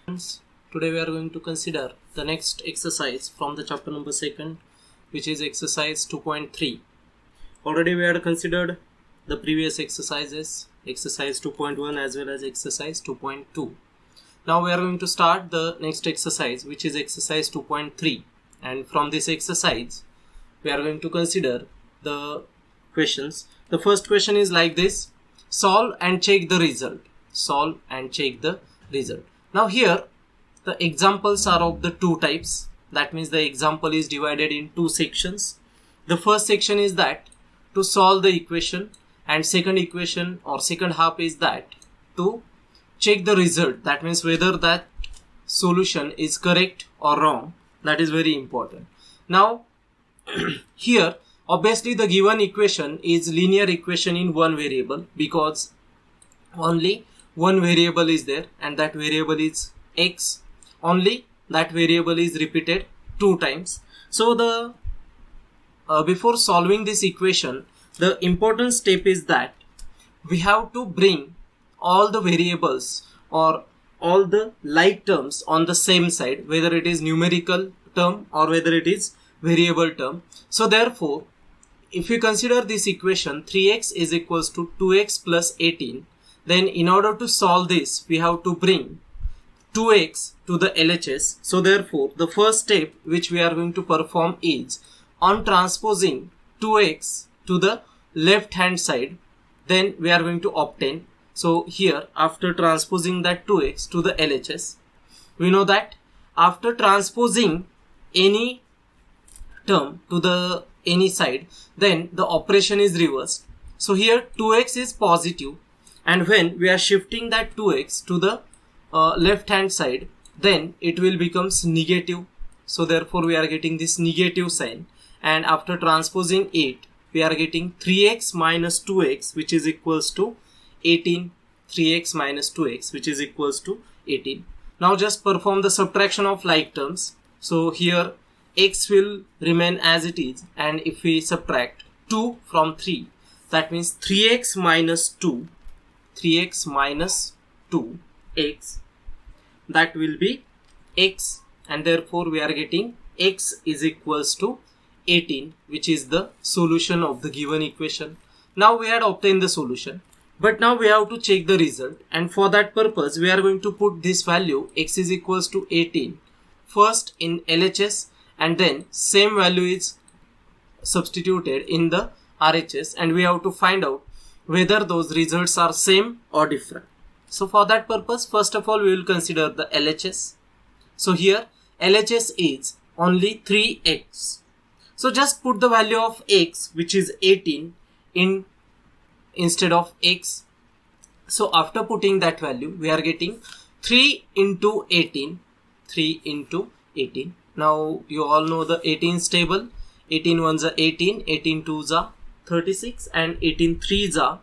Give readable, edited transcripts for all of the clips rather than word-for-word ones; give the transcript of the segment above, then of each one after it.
Today we are going to consider the next exercise from the chapter number 2, which is exercise 2.3. Already we had considered the previous exercises, exercise 2.1 as well as exercise 2.2. Now we are going to start the next exercise, which is exercise 2.3, and from this exercise we are going to consider the questions. The first question is like this: solve and check the result. Solve and check the result. Now here the examples are of the two types. That means the example is divided in two sections. The first section is that to solve the equation, and second equation or second half is that to check the result. That means whether that solution is correct or wrong. That is very important. Now here obviously the given equation is linear equation in one variable, because only one variable is there and that variable is x. Only that variable is repeated two times. So the before solving this equation, the important step is that we have to bring all the variables or all the like terms on the same side, whether it is numerical term or whether it is variable term. So therefore, if we consider this equation 3x is equals to 2x plus 18, then in order to solve this, we have to bring 2x to the LHS. So therefore, the first step which we are going to perform is on transposing 2x to the left hand side, then we are going to obtain. So here, after transposing that 2x to the LHS, we know that after transposing any term to the any side, then the operation is reversed. So here 2x is positive, and when we are shifting that 2x to the left hand side, then it will becomes negative. So therefore we are getting this negative sign, and after transposing it, we are getting 3x minus 2x, which is equals to 18. 3x minus 2x, which is equals to 18. Now just perform the subtraction of like terms. So here x will remain as it is, and if we subtract 2 from 3, that means 3x minus 2, 3x minus 2x, that will be x, and therefore we are getting x is equals to 18, which is the solution of the given equation. Now we had obtained the solution, but now we have to check the result, and for that purpose we are going to put this value x is equals to 18 first in LHS, and then same value is substituted in the RHS, and we have to find out whether those results are same or different. So for that purpose, first of all we will consider the LHS. So here LHS is only 3x. So just put the value of x, which is 18, in instead of x. So after putting that value, we are getting 3 into 18. 3 into 18. Now you all know the 18's table. 18 ones are 18, 18 twos are 36, and 18 threes are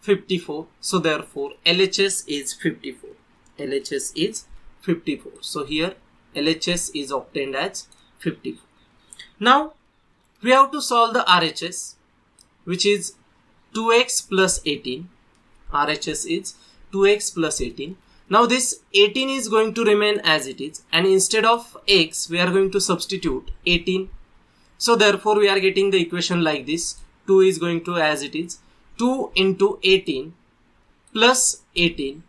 54. So therefore LHS is 54. LHS is 54. So here LHS is obtained as 54. Now we have to solve the RHS, which is 2x plus 18. RHS is 2x plus 18. Now this 18 is going to remain as it is, and instead of x we are going to substitute 18. So therefore we are getting the equation like this: 2 is going to as it is, 2 into 18 plus 18.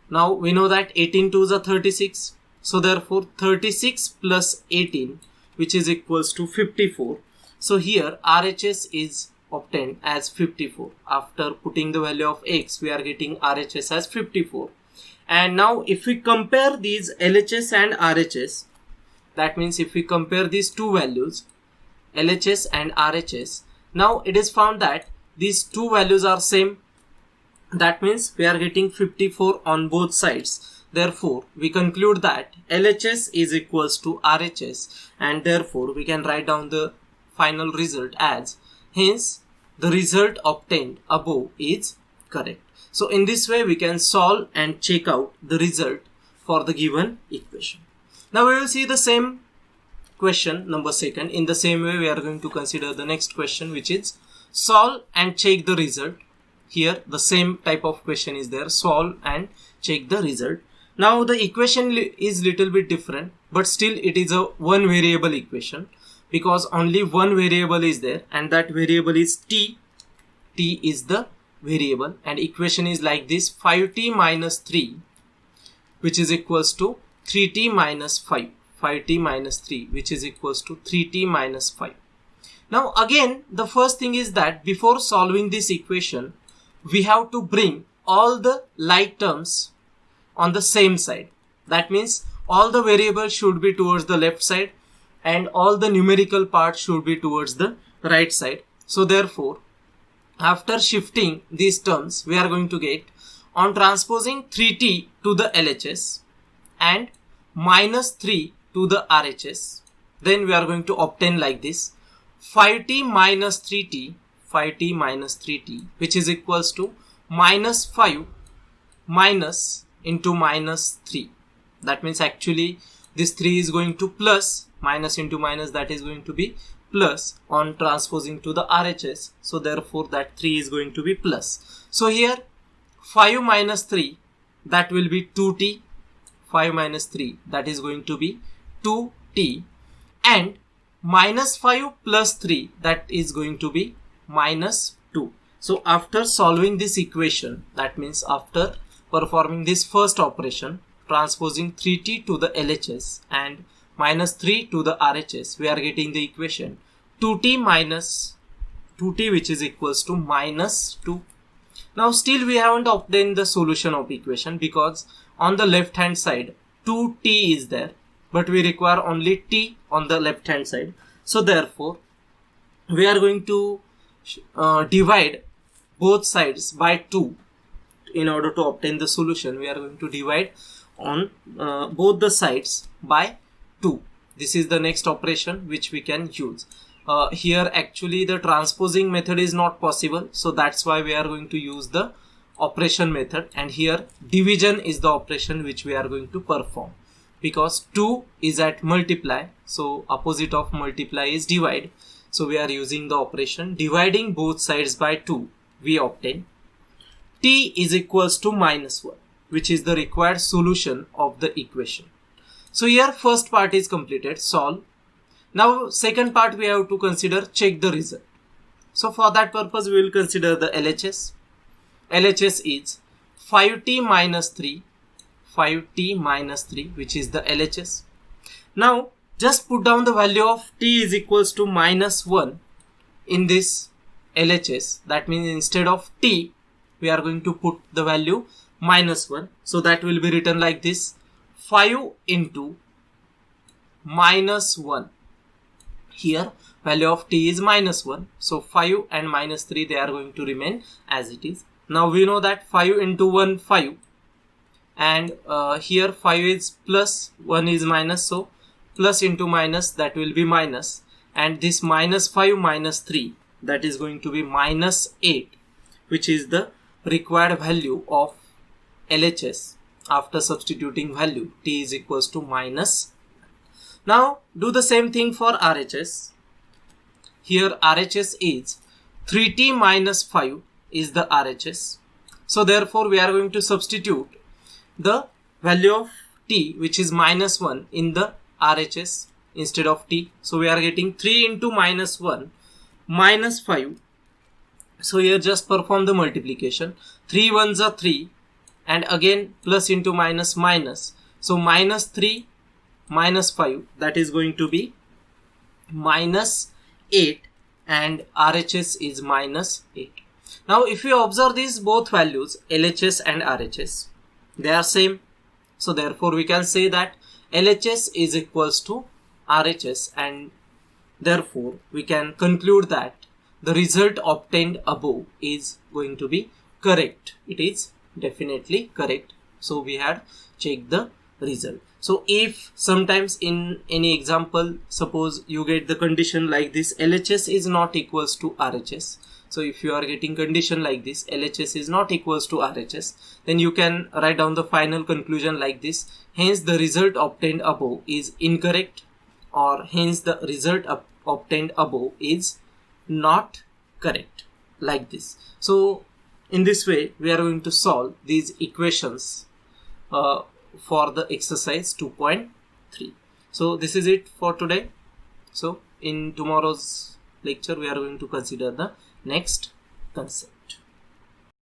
Now we know that 18 twos are 36. So therefore 36 plus 18, which is equals to 54. So here RHS is obtained as 54. After putting the value of x, we are getting RHS as 54. And now if we compare these LHS and RHS, that means if we compare these two values, LHS and RHS, now it is found that these two values are same. That means we are getting 54 on both sides. Therefore, we conclude that LHS is equals to RHS, and therefore we can write down the final result as, hence the result obtained above is correct. So in this way we can solve and check out the result for the given equation. Now we will see the same question number 2. In the same way we are going to consider the next question, which is solve and check the result. Here the same type of question is there, solve and check the result. Now the equation is little bit different, but still it is a one variable equation because only one variable is there, and that variable is t. T is the variable, and equation is like this: 5t minus 3 which is equals to 3t minus 5. 5t minus 3 which is equals to 3t minus 5. Now again, the first thing is that before solving this equation, we have to bring all the like terms on the same side. That means all the variables should be towards the left side and all the numerical part should be towards the right side. So therefore, after shifting these terms, we are going to get, on transposing 3t to the LHS and minus 3 to the RHS, then we are going to obtain like this: 5t minus 3t, 5t minus 3t, which is equals to minus 5 minus into minus 3. That means actually this 3 is going to plus, minus into minus, that is going to be plus on transposing to the RHS. So therefore that 3 is going to be plus. So here 5 minus 3, that will be 2t. 5 minus 3, that is going to be 2t, and minus 5 plus 3, that is going to be minus 2. So after solving this equation, that means after performing this first operation, transposing 3t to the LHS and minus 3 to the RHS, we are getting the equation 2t minus 2t which is equals to minus 2. Now still we haven't obtained the solution of equation because on the left hand side 2t is there, but we require only t on the left hand side. So therefore we are going to divide both sides by 2. In order to obtain the solution, we are going to divide on both the sides by 2. This is the next operation which we can use. Here actually the transposing method is not possible, so that's why we are going to use the operation method, and here division is the operation which we are going to perform, because 2 is at multiply, so opposite of multiply is divide. So we are using the operation dividing both sides by 2. We obtain t is equals to minus 1, which is the required solution of the equation. So here first part is completed, solve. Now second part we have to consider, check the result. So for that purpose we will consider the LHS. LHS is 5t minus 3, 5t minus 3, which is the LHS. Now just put down the value of t is equals to minus 1 in this LHS. That means instead of t we are going to put the value minus 1. So that will be written like this: 5 into minus 1. Here value of t is minus 1. So 5 and minus 3, they are going to remain as it is. Now we know that 5 into 1, 5. And here 5 is plus, 1 is minus. So plus into minus, that will be minus. And this minus 5 minus 3, that is going to be minus 8, which is the required value of LHS after substituting value t is equals to minus. Now do the same thing for RHS. Here RHS is 3t minus 5 is the RHS. So therefore we are going to substitute the value of t, which is minus 1, in the RHS instead of t. So we are getting 3 into minus 1 minus 5. So here just perform the multiplication. 3 ones are 3, and again plus into minus minus. So minus 3 minus 5, that is going to be minus 8, and RHS is minus 8. Now if you observe these both values, LHS and RHS, they are same. So therefore we can say that LHS is equals to RHS, and therefore we can conclude that the result obtained above is going to be correct. It is definitely correct. So we had checked the result. So if sometimes in any example, suppose you get the condition like this, LHS is not equals to RHS. So if you are getting condition like this, LHS is not equals to RHS, then you can write down the final conclusion like this: hence the result obtained above is incorrect, or hence the result obtained above is not correct, like this. So in this way we are going to solve these equations for the exercise 2.3. So this is it for today. So in tomorrow's lecture we are going to consider the next concept.